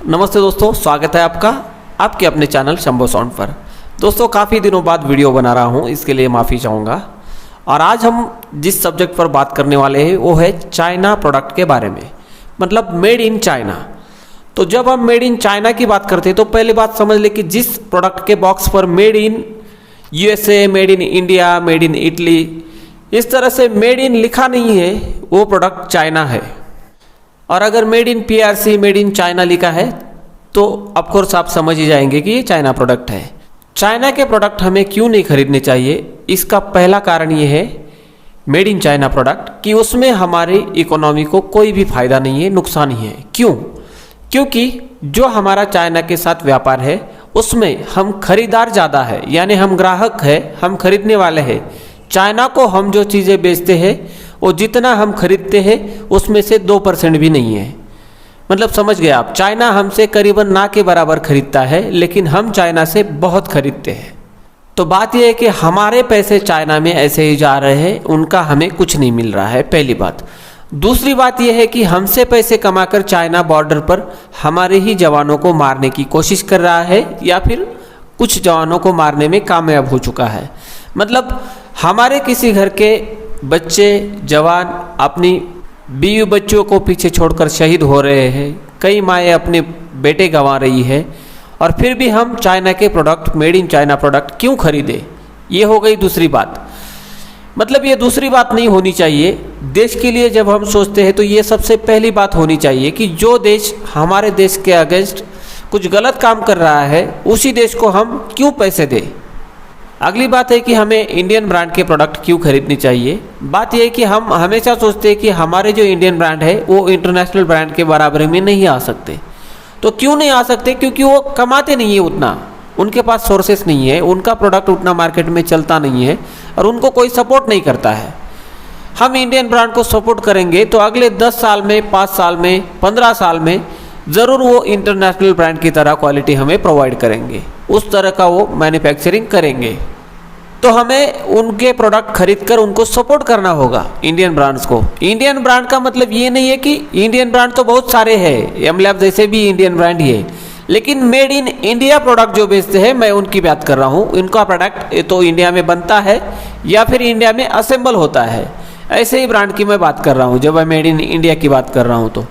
नमस्ते दोस्तों, स्वागत है आपका आपके अपने चैनल शंभो साउंड पर। दोस्तों, काफ़ी दिनों बाद वीडियो बना रहा हूं, इसके लिए माफ़ी चाहूँगा। और आज हम जिस सब्जेक्ट पर बात करने वाले हैं वो है चाइना प्रोडक्ट के बारे में, मतलब मेड इन चाइना। तो जब हम मेड इन चाइना की बात करते हैं तो पहली बात समझ ले कि जिस प्रोडक्ट के बॉक्स पर made in USA, made in India, made in Italy, इस तरह से मेड इन लिखा नहीं है, वो प्रोडक्ट चाइना है। और अगर made in PRC, made in China लिखा है तो ऑफकोर्स आप समझ ही जाएंगे कि ये चाइना प्रोडक्ट है। चाइना के प्रोडक्ट हमें क्यों नहीं खरीदने चाहिए, इसका पहला कारण ये है मेड इन चाइना प्रोडक्ट कि उसमें हमारी इकोनॉमी को कोई भी फायदा नहीं है, नुकसान ही है। क्यों? क्योंकि जो हमारा चाइना के साथ व्यापार है उसमें हम खरीदार ज़्यादा है, यानी हम ग्राहक है, हम खरीदने वाले हैं। चाइना को हम जो चीज़ें बेचते हैं वो जितना हम खरीदते हैं उसमें से 2% भी नहीं है। मतलब समझ गए आप, चाइना हमसे करीबन ना के बराबर खरीदता है, लेकिन हम चाइना से बहुत खरीदते हैं। तो बात यह है कि हमारे पैसे चाइना में ऐसे ही जा रहे हैं, उनका हमें कुछ नहीं मिल रहा है, पहली बात। दूसरी बात यह है कि हमसे पैसे कमाकर चाइना बॉर्डर पर हमारे ही जवानों को मारने की कोशिश कर रहा है, या फिर कुछ जवानों को मारने में कामयाब हो चुका है। मतलब हमारे किसी घर के बच्चे, जवान अपनी बीवी बच्चों को पीछे छोड़कर शहीद हो रहे हैं, कई माएँ अपने बेटे गंवा रही है, और फिर भी हम चाइना के product, made in China product क्यों खरीदें? ये हो गई दूसरी बात। मतलब ये दूसरी बात नहीं होनी चाहिए। देश के लिए जब हम सोचते हैं तो ये सबसे पहली बात होनी चाहिए कि जो देश हमारे देश के अगेंस्ट कुछ गलत काम कर रहा है उसी देश को हम क्यों पैसे दें। अगली बात है कि हमें इंडियन ब्रांड के प्रोडक्ट क्यों खरीदनी चाहिए। बात यह है कि हम हमेशा सोचते हैं कि हमारे जो इंडियन ब्रांड है वो इंटरनेशनल ब्रांड के बराबर में नहीं आ सकते। तो क्यों नहीं आ सकते? क्योंकि वो कमाते नहीं है उतना, उनके पास सोर्सेस नहीं है, उनका प्रोडक्ट उतना मार्केट में चलता नहीं है और उनको कोई सपोर्ट नहीं करता है। हम इंडियन ब्रांड को सपोर्ट करेंगे तो अगले 10 साल में, 5 साल में, 15 साल में ज़रूर वो इंटरनेशनल ब्रांड की तरह क्वालिटी हमें प्रोवाइड करेंगे, उस तरह का वो मैन्युफैक्चरिंग करेंगे। तो हमें उनके प्रोडक्ट खरीद कर उनको सपोर्ट करना होगा, इंडियन ब्रांड्स को। इंडियन ब्रांड का मतलब ये नहीं है कि इंडियन ब्रांड तो बहुत सारे हैं, एमलैब जैसे भी इंडियन ब्रांड ही है, लेकिन मेड इन इंडिया प्रोडक्ट जो बेचते हैं मैं उनकी बात कर रहा हूँ। इनका प्रोडक्ट तो इंडिया में बनता है या फिर इंडिया में असेंबल होता है, ऐसे ही ब्रांड की मैं बात कर रहा हूँ जब मैं मेड इन इंडिया की बात कर रहा हूँ।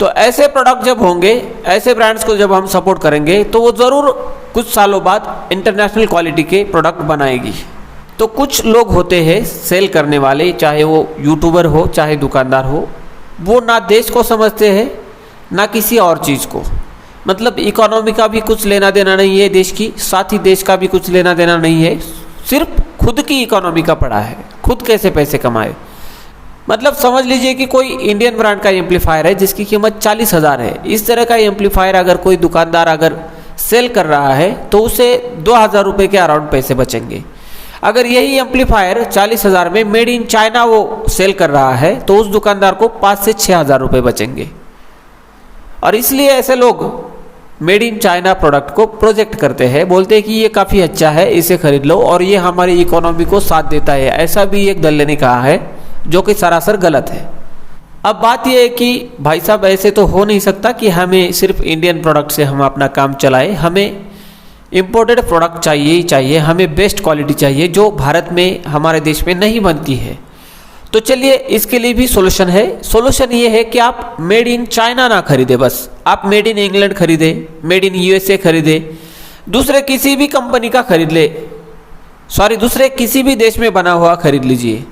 तो ऐसे प्रोडक्ट जब होंगे, ऐसे ब्रांड्स को जब हम सपोर्ट करेंगे तो वो ज़रूर कुछ सालों बाद इंटरनेशनल क्वालिटी के प्रोडक्ट बनाएगी। तो कुछ लोग होते हैं सेल करने वाले, चाहे वो यूट्यूबर हो चाहे दुकानदार हो, वो ना देश को समझते हैं ना किसी और चीज़ को। मतलब इकोनॉमी का भी कुछ लेना देना नहीं है देश की, साथ ही देश का भी कुछ लेना देना नहीं है, सिर्फ खुद की इकोनॉमी का पड़ा है, खुद कैसे पैसे कमाए। मतलब समझ लीजिए कि कोई इंडियन ब्रांड का एम्पलीफायर है जिसकी कीमत 40,000 है। इस तरह का एम्पलीफायर अगर कोई दुकानदार अगर सेल कर रहा है तो उसे 2,000 रुपये के अराउंड पैसे बचेंगे। अगर यही एम्पलीफायर 40,000 में मेड इन चाइना वो सेल कर रहा है तो उस दुकानदार को 5 से 6,000 रुपये बचेंगे। और इसलिए ऐसे लोग मेड इन चाइना प्रोडक्ट को प्रोजेक्ट करते हैं, बोलते हैं कि ये काफ़ी अच्छा है, इसे खरीद लो और ये हमारी इकोनॉमी को साथ देता है। ऐसा भी एक दल ने कहा है जो कि सरासर गलत है। अब बात यह है कि भाई साहब ऐसे तो हो नहीं सकता कि हमें सिर्फ इंडियन प्रोडक्ट से हम अपना काम चलाएं, हमें इंपोर्टेड प्रोडक्ट चाहिए ही चाहिए, हमें बेस्ट क्वालिटी चाहिए जो भारत में, हमारे देश में नहीं बनती है। तो चलिए इसके लिए भी सोल्यूशन है। सोल्यूशन ये है कि आप मेड इन चाइना ना खरीदे, बस आप मेड इन इंग्लैंड खरीदे, मेड इन यूएसए खरीदे, दूसरे किसी भी कंपनी का खरीद ले, दूसरे किसी भी देश में बना हुआ खरीद लीजिए,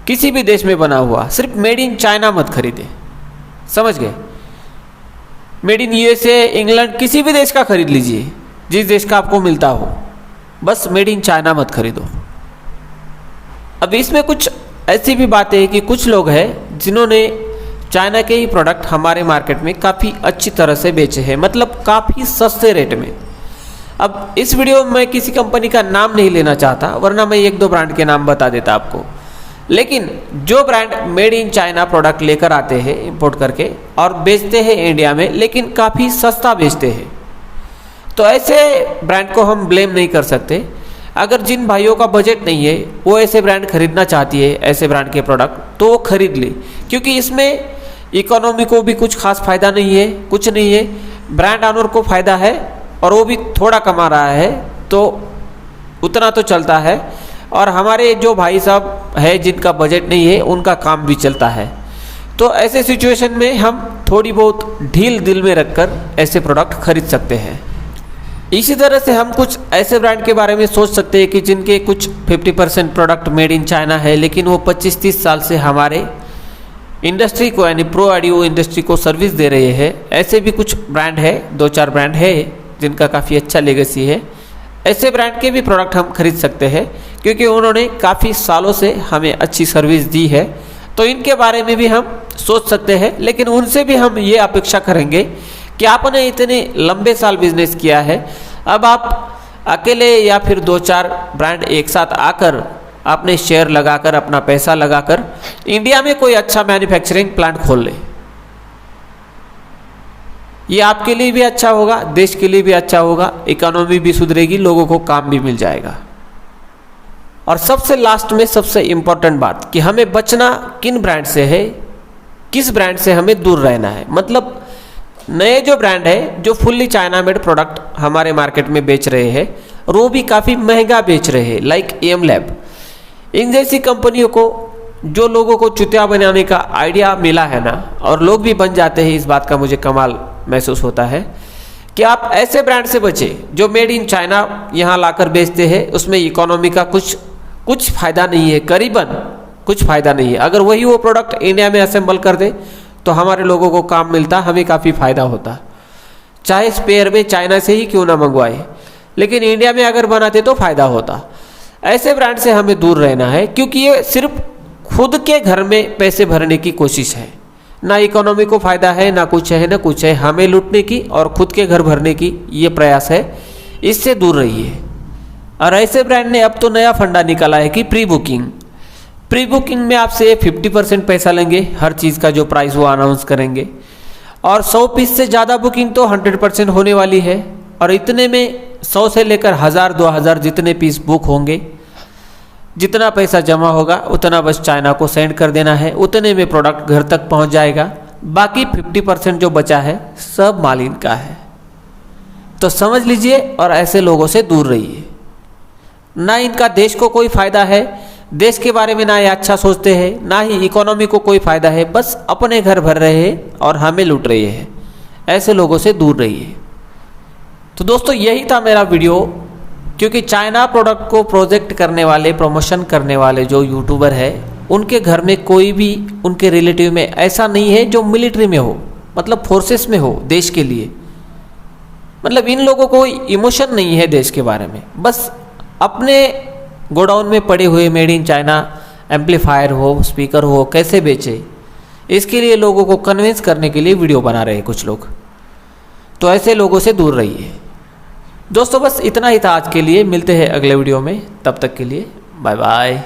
किसी भी देश में बना हुआ, सिर्फ मेड इन चाइना मत खरीदे। समझ गए? मेड इन यूएसए, इंग्लैंड, किसी भी देश का खरीद लीजिए जिस देश का आपको मिलता हो, बस मेड इन चाइना मत खरीदो। अब इसमें कुछ ऐसी भी बातें हैं कि कुछ लोग हैं जिन्होंने चाइना के ही प्रोडक्ट हमारे मार्केट में काफ़ी अच्छी तरह से बेचे हैं, मतलब काफ़ी सस्ते रेट में। अब इस वीडियो में मैं किसी कंपनी का नाम नहीं लेना चाहता, वरना मैं 1-2 ब्रांड के नाम बता देता आपको। लेकिन जो brand made in China product लेकर आते हैं इंपोर्ट करके और बेचते हैं इंडिया में, लेकिन काफ़ी सस्ता बेचते हैं, तो ऐसे ब्रांड को हम ब्लेम नहीं कर सकते। अगर जिन भाइयों का बजट नहीं है वो ऐसे ब्रांड खरीदना चाहती है, ऐसे ब्रांड के प्रोडक्ट, तो वो खरीद ले, क्योंकि इसमें इकोनॉमी को भी कुछ खास फ़ायदा नहीं है, कुछ नहीं है। ब्रांड ऑनर को फ़ायदा है और वो भी थोड़ा कमा रहा है, तो उतना तो चलता है। और हमारे जो भाई साहब है जिनका बजट नहीं है, उनका काम भी चलता है। तो ऐसे सिचुएशन में हम थोड़ी बहुत ढील दिल में रखकर ऐसे प्रोडक्ट खरीद सकते हैं। इसी तरह से हम कुछ ऐसे ब्रांड के बारे में सोच सकते हैं कि जिनके कुछ 50% प्रोडक्ट मेड इन चाइना है, लेकिन वो 25-30 साल से हमारे इंडस्ट्री को यानी प्रो ऑडियो इंडस्ट्री को सर्विस दे रहे हैं। ऐसे भी कुछ ब्रांड है, 2-4 ब्रांड है जिनका काफ़ी अच्छा लेगेसी है। ऐसे ब्रांड के भी प्रोडक्ट हम खरीद सकते हैं क्योंकि उन्होंने काफ़ी सालों से हमें अच्छी सर्विस दी है। तो इनके बारे में भी हम सोच सकते हैं, लेकिन उनसे भी हम ये अपेक्षा करेंगे कि आपने इतने लंबे साल बिजनेस किया है, अब आप अकेले या फिर 2-4 ब्रांड एक साथ आकर आपने शेयर लगाकर अपना पैसा लगाकर इंडिया में कोई अच्छा मैन्युफैक्चरिंग प्लांट खोल ले। ये आपके लिए भी अच्छा होगा, देश के लिए भी अच्छा होगा, इकोनॉमी भी सुधरेगी, लोगों को काम भी मिल जाएगा। और सबसे लास्ट में सबसे इम्पोर्टेंट बात कि हमें बचना किन ब्रांड से है, किस ब्रांड से हमें दूर रहना है। मतलब नए जो ब्रांड है जो फुल्ली चाइना मेड प्रोडक्ट हमारे मार्केट में बेच रहे हैं और वो भी काफ़ी महंगा बेच रहे हैं, लाइक एम लैब। इन जैसी कंपनियों को जो लोगों को चुतिया बनाने का आइडिया मिला है ना, और लोग भी बन जाते हैं, इस बात का मुझे कमाल महसूस होता है कि आप ऐसे ब्रांड से बचें जो मेड इन चाइना यहाँ लाकर बेचते हैं। उसमें इकोनॉमी का कुछ फ़ायदा नहीं है, करीबन कुछ फ़ायदा नहीं है। अगर वही वो प्रोडक्ट इंडिया में असेंबल कर दे तो हमारे लोगों को काम मिलता, हमें काफ़ी फ़ायदा होता। चाहे स्पेयर में चाइना से ही क्यों ना मंगवाए, लेकिन इंडिया में अगर बनाते तो फ़ायदा होता। ऐसे ब्रांड से हमें दूर रहना है क्योंकि ये सिर्फ खुद के घर में पैसे भरने की कोशिश है। ना इकोनॉमी को फ़ायदा है, ना कुछ है, ना कुछ है। हमें लूटने की और खुद के घर भरने की ये प्रयास है, इससे दूर रहिए। और ऐसे ब्रांड ने अब तो नया फंडा निकाला है कि प्री बुकिंग में आपसे 50% पैसा लेंगे, हर चीज़ का जो प्राइस वो अनाउंस करेंगे। और 100 पीस से ज़्यादा बुकिंग तो 100% होने वाली है। और इतने में 100 से लेकर 1000-2000 जितने पीस बुक होंगे, जितना पैसा जमा होगा उतना बस चाइना को सेंड कर देना है, उतने में प्रोडक्ट घर तक पहुंच जाएगा। बाकी 50% जो बचा है सब माल इनका है। तो समझ लीजिए और ऐसे लोगों से दूर रहिए। ना इनका देश को कोई फ़ायदा है, देश के बारे में ना ये अच्छा सोचते हैं, ना ही इकोनॉमी को कोई फ़ायदा है, बस अपने घर भर रहे हैं और हमें लूट रहे हैं। ऐसे लोगों से दूर रहिए। तो दोस्तों यही था मेरा वीडियो, क्योंकि चाइना प्रोडक्ट को प्रोजेक्ट करने वाले, प्रमोशन करने वाले जो यूट्यूबर है, उनके घर में कोई भी उनके रिलेटिव में ऐसा नहीं है जो मिलिट्री में हो, मतलब फोर्सेस में हो देश के लिए। मतलब इन लोगों को इमोशन नहीं है देश के बारे में, बस अपने गोडाउन में पड़े हुए मेड इन चाइना एम्पलीफायर हो, स्पीकर हो, कैसे बेचे, इसके लिए लोगों को कन्विंस करने के लिए वीडियो बना रहे हैं कुछ लोग। तो ऐसे लोगों से दूर रहिए। दोस्तों बस इतना ही था आज के लिए, मिलते हैं अगले वीडियो में, तब तक के लिए बाय बाय।